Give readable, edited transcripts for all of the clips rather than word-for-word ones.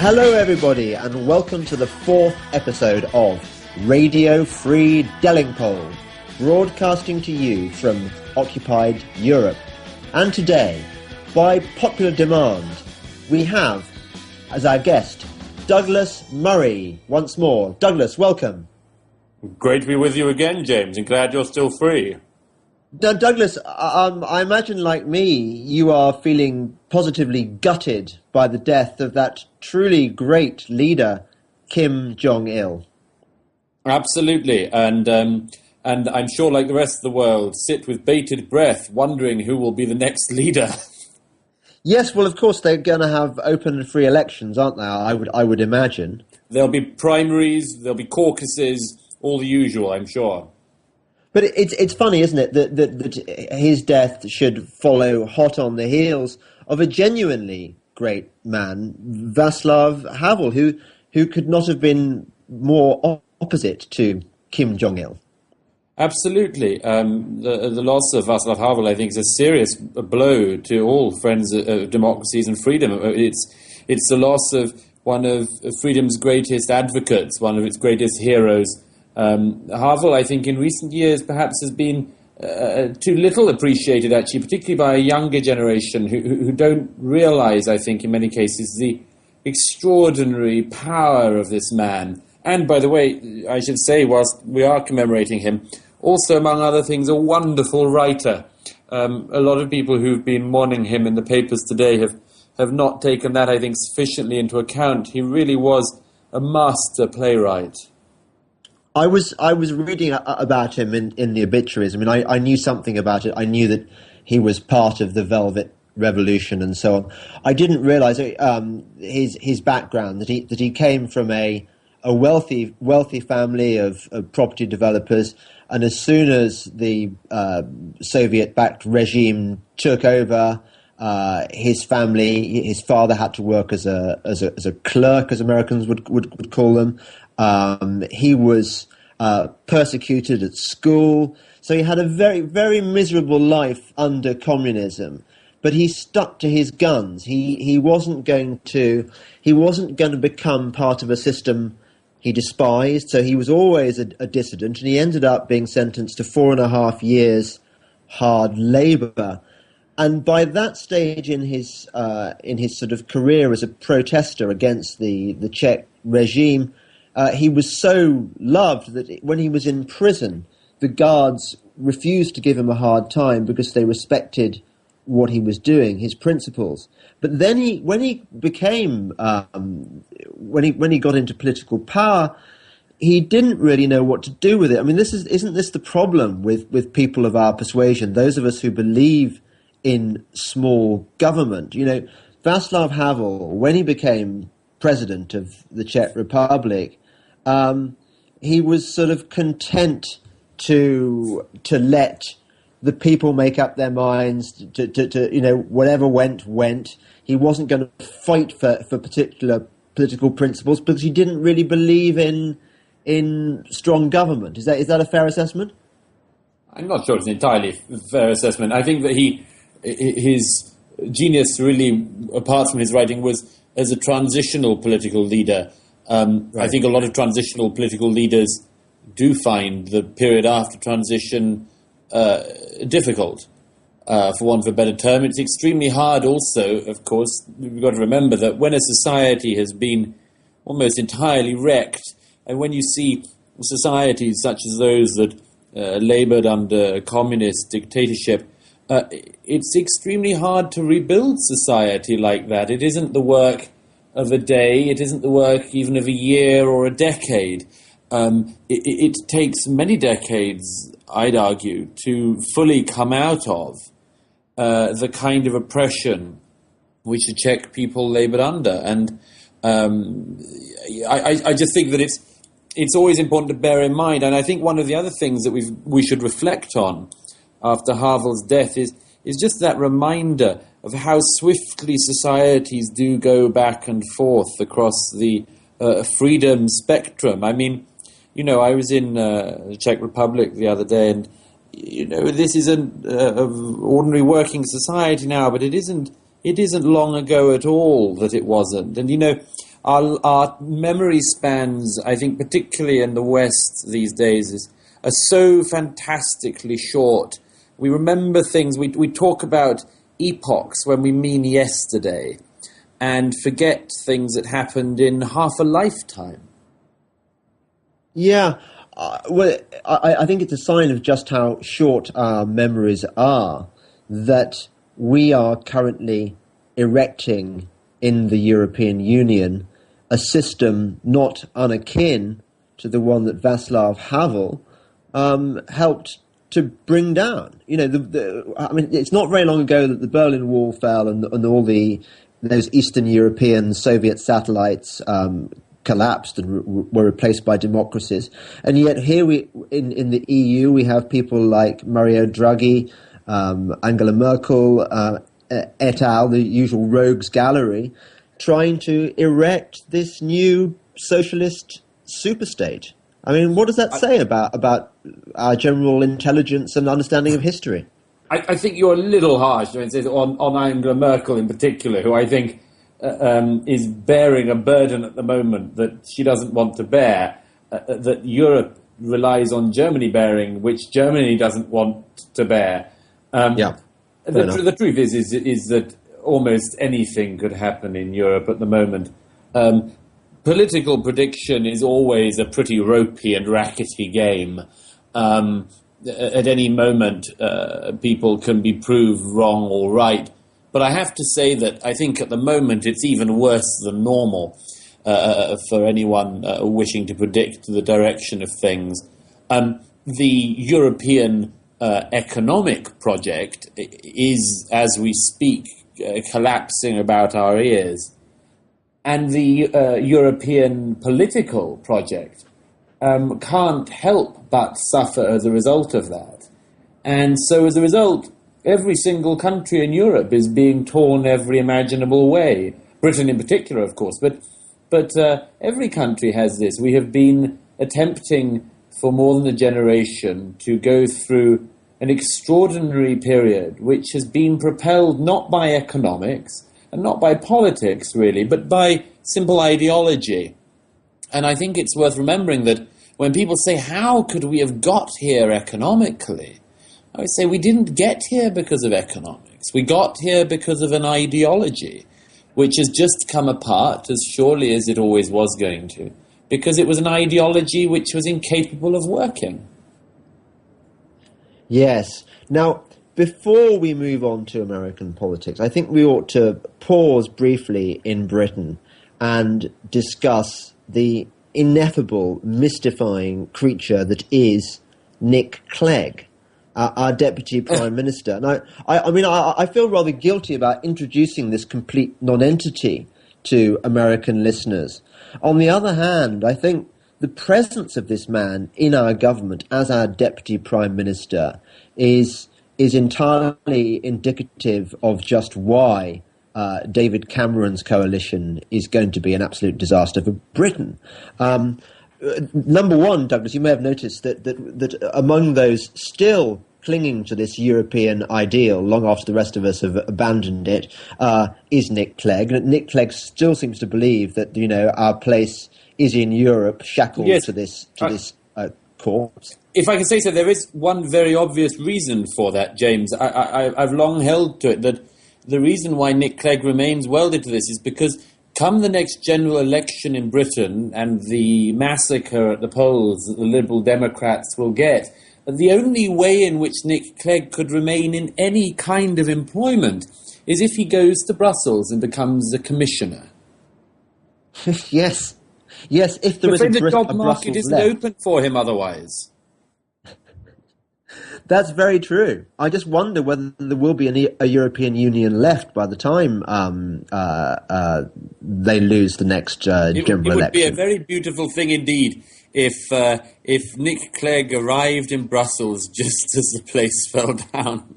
Hello everybody and welcome to the fourth episode of Radio Free Delingpole, broadcasting to you from occupied Europe. And today, by popular demand, we have as our guest Douglas Murray once more. Douglas, welcome. Great to be with you again, James, and glad you're still free. Douglas, I imagine, like me, you are feeling positively gutted by the death of that truly great leader, Kim Jong-il. Absolutely, and I'm sure, like the rest of the world, sit with bated breath, wondering who will be the next leader. Yes, well, of course, they're going to have open and free elections, aren't they? I would imagine. There'll be primaries, there'll be caucuses, all the usual, I'm sure. But it's funny, isn't it, that his death should follow hot on the heels of a genuinely great man, Václav Havel, who could not have been more opposite to Kim Jong-il. Absolutely. The loss of Václav Havel, I think, is a serious blow to all friends of democracies and freedom. It's the loss of one of freedom's greatest advocates, one of its greatest heroes. Havel, I think, in recent years perhaps has been too little appreciated, actually, particularly by a younger generation who don't realize, I think, in many cases, the extraordinary power of this man. And, by the way, I should say, whilst we are commemorating him, also, among other things, a wonderful writer. A lot of people who've been mourning him in the papers today have not taken that, I think, sufficiently into account. He really was a master playwright. I was reading about him in the obituaries. I mean, I knew something about it. I knew that he was part of the Velvet Revolution and so on. I didn't realise his background, that he came from a wealthy family of property developers, and as soon as the Soviet-backed regime took over, his family, his father had to work as a clerk, as Americans would call them. He was persecuted at school, so he had a very, very miserable life under communism. But he stuck to his guns. He wasn't going to become part of a system he despised. So he was always a dissident, and he ended up being sentenced to 4.5 years hard labour. And by that stage in his sort of career as a protester against the Czech regime, he was so loved that when he was in prison, the guards refused to give him a hard time because they respected what he was doing, his principles. But then when he got into political power, he didn't really know what to do with it. I mean, isn't this the problem with people of our persuasion, those of us who believe in small government? You know, Václav Havel, when he became president of the Czech Republic, he was sort of content to let the people make up their minds, to you know, whatever went. He wasn't going to fight for particular political principles because he didn't really believe in strong government. Is that a fair assessment? I'm not sure it's an entirely fair assessment. I think that his genius really, apart from his writing, was as a transitional political leader. Right. I think a lot of transitional political leaders do find the period after transition difficult, for want of a better term. It's extremely hard also, of course. We've got to remember that when a society has been almost entirely wrecked, and when you see societies such as those that laboured under communist dictatorship, it's extremely hard to rebuild society like that. It isn't the work of a day, it isn't the work even of a year or a decade. It takes many decades, I'd argue, to fully come out of the kind of oppression which the Czech people laboured under. And I just think that it's always important to bear in mind, and I think one of the other things that we should reflect on after Havel's death is just that reminder of how swiftly societies do go back and forth across the freedom spectrum. I mean, you know, I was in the Czech Republic the other day, and you know, this is an ordinary working society now, but it isn't long ago at all that it wasn't. And you know, our memory spans, I think, particularly in the West these days, are so fantastically short. We remember things. We talk about epochs when we mean yesterday, and forget things that happened in half a lifetime. Yeah, well, I think it's a sign of just how short our memories are that we are currently erecting in the European Union a system not unakin to the one that Václav Havel helped to bring down. You know, I mean, it's not very long ago that the Berlin Wall fell and all those Eastern European Soviet satellites collapsed and were replaced by democracies. And yet here in the EU, we have people like Mario Draghi, Angela Merkel, et al., the usual rogues gallery, trying to erect this new socialist superstate. I mean, what does that say about our general intelligence and understanding of history? I think you're a little harsh on Angela Merkel in particular, who I think is bearing a burden at the moment that she doesn't want to bear, that Europe relies on Germany bearing, which Germany doesn't want to bear. The truth is that almost anything could happen in Europe at the moment. Political prediction is always a pretty ropey and rackety game. At any moment, people can be proved wrong or right. But I have to say that I think at the moment it's even worse than normal for anyone wishing to predict the direction of things. The European economic project is, as we speak, collapsing about our ears. And the European political project can't help but suffer as a result of that. And so as a result, every single country in Europe is being torn every imaginable way. Britain in particular, of course, but every country has this. We have been attempting for more than a generation to go through an extraordinary period which has been propelled not by economics and not by politics, really, but by simple ideology. And I think it's worth remembering that when people say, how could we have got here economically? I would say we didn't get here because of economics. We got here because of an ideology, which has just come apart as surely as it always was going to, because it was an ideology which was incapable of working. Yes. Now, before we move on to American politics, I think we ought to pause briefly in Britain and discuss the ineffable, mystifying creature that is Nick Clegg, our Deputy Prime Minister. And I feel rather guilty about introducing this complete non-entity to American listeners. On the other hand, I think the presence of this man in our government as our Deputy Prime Minister is entirely indicative of just why David Cameron's coalition is going to be an absolute disaster for Britain. Number one, Douglas, you may have noticed that among those still clinging to this European ideal long after the rest of us have abandoned it is Nick Clegg. Nick Clegg still seems to believe that, you know, our place is in Europe, shackled to this corpse. If I can say so, there is one very obvious reason for that, James. I've long held to it that the reason why Nick Clegg remains welded to this is because come the next general election in Britain and the massacre at the polls that the Liberal Democrats will get, the only way in which Nick Clegg could remain in any kind of employment is if he goes to Brussels and becomes a commissioner. Yes, if there is the job market isn't open for him otherwise. That's very true. I just wonder whether there will be a European Union left by the time they lose the next general election. It would be a very beautiful thing indeed if Nick Clegg arrived in Brussels just as the place fell down.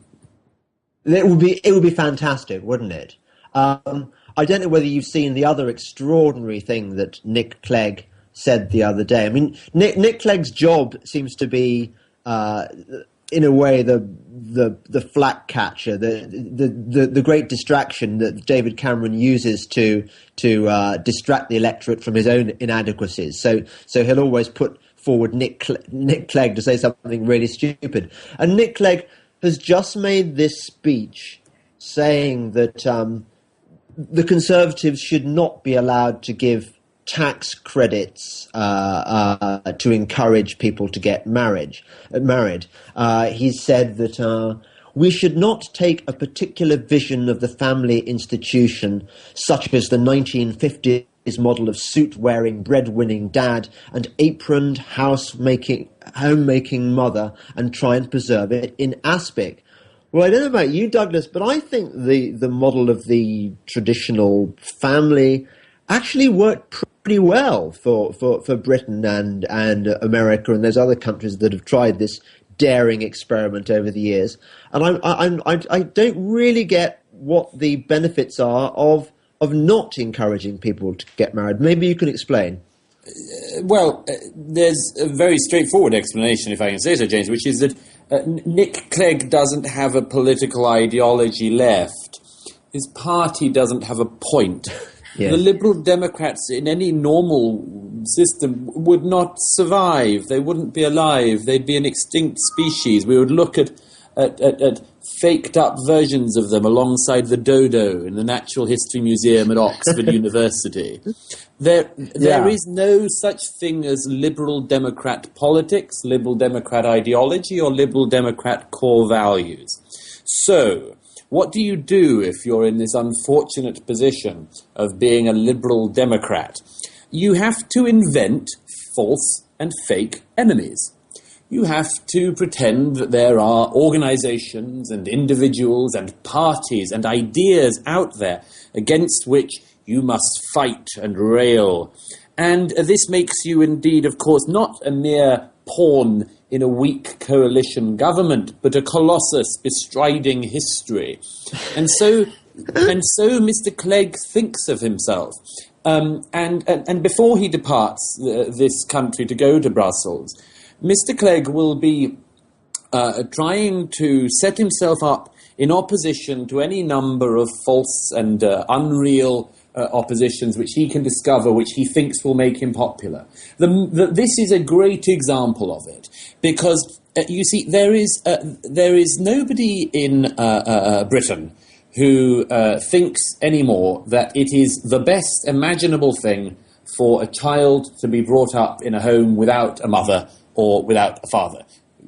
It would be fantastic, wouldn't it? I don't know whether you've seen the other extraordinary thing that Nick Clegg said the other day. I mean, Nick Clegg's job seems to be in a way, the flak catcher, the great distraction that David Cameron uses to distract the electorate from his own inadequacies. So he'll always put forward Nick Clegg to say something really stupid. And Nick Clegg has just made this speech saying that the Conservatives should not be allowed to give tax credits to encourage people to get married. He said that we should not take a particular vision of the family institution, such as the 1950s model of suit-wearing, bread-winning dad and aproned homemaking mother, and try and preserve it in aspic. Well, I don't know about you, Douglas, but I think the model of the traditional family actually worked pretty well for Britain and America and those other countries that have tried this daring experiment over the years. And I don't really get what the benefits are of not encouraging people to get married. Maybe you can explain. Well, there's a very straightforward explanation, if I can say so, James, which is that Nick Clegg doesn't have a political ideology left. His party doesn't have a point. Yes. The Liberal Democrats in any normal system would not survive. They wouldn't be alive. They'd be an extinct species. We would look at faked up versions of them alongside the dodo in the Natural History Museum at Oxford University. There is no such thing as Liberal Democrat politics, Liberal Democrat ideology, or Liberal Democrat core values. So, what do you do if you're in this unfortunate position of being a Liberal Democrat? You have to invent false and fake enemies. You have to pretend that there are organizations and individuals and parties and ideas out there against which you must fight and rail. And this makes you indeed, of course, not a mere pawn in a weak coalition government, but a colossus bestriding history. And so Mr. Clegg thinks of himself. And before he departs this country to go to Brussels, Mr. Clegg will be trying to set himself up in opposition to any number of false and unreal oppositions which he can discover, which he thinks will make him popular. This is a great example of it, because you see, there is nobody in Britain who thinks anymore that it is the best imaginable thing for a child to be brought up in a home without a mother or without a father.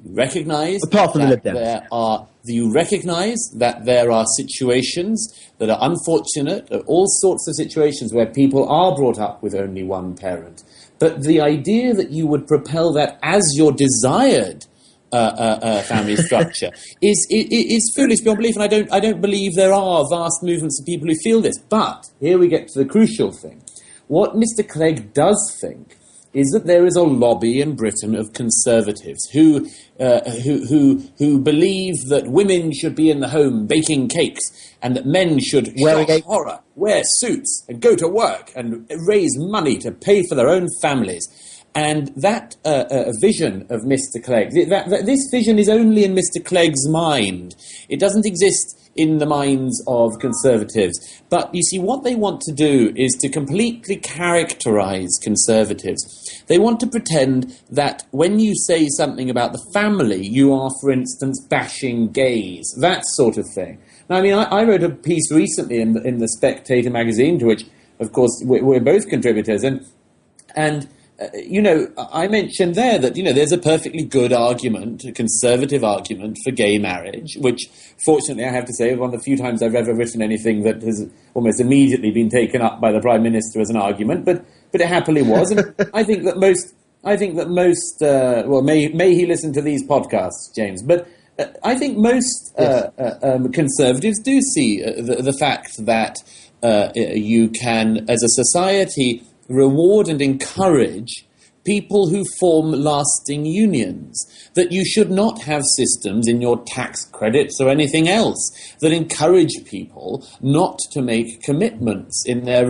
You recognise Apart from you recognise that there are situations that are unfortunate, all sorts of situations where people are brought up with only one parent. But the idea that you would propel that as your desired family structure is foolish beyond belief, and I don't believe there are vast movements of people who feel this. But here we get to the crucial thing. What Mr. Clegg does think is that there is a lobby in Britain of conservatives who believe that women should be in the home baking cakes, and that men should wear suits and go to work and raise money to pay for their own families. And that vision of Mr. Clegg, this vision is only in Mr. Clegg's mind. It doesn't exist in the minds of conservatives. But you see, what they want to do is to completely characterize conservatives. They want to pretend that when you say something about the family, you are, for instance, bashing gays, that sort of thing. Now, I mean, I wrote a piece recently in the Spectator magazine, to which, of course, we're both contributors, and you know, I mentioned there that, you know, there's a perfectly good argument, a conservative argument for gay marriage, which, fortunately, I have to say, is one of the few times I've ever written anything that has almost immediately been taken up by the Prime Minister as an argument, but it happily was. And I think that most, well, may he listen to these podcasts, James, but I think most conservatives do see the fact that you can, as a society, reward and encourage people who form lasting unions, that you should not have systems in your tax credits or anything else that encourage people not to make commitments in their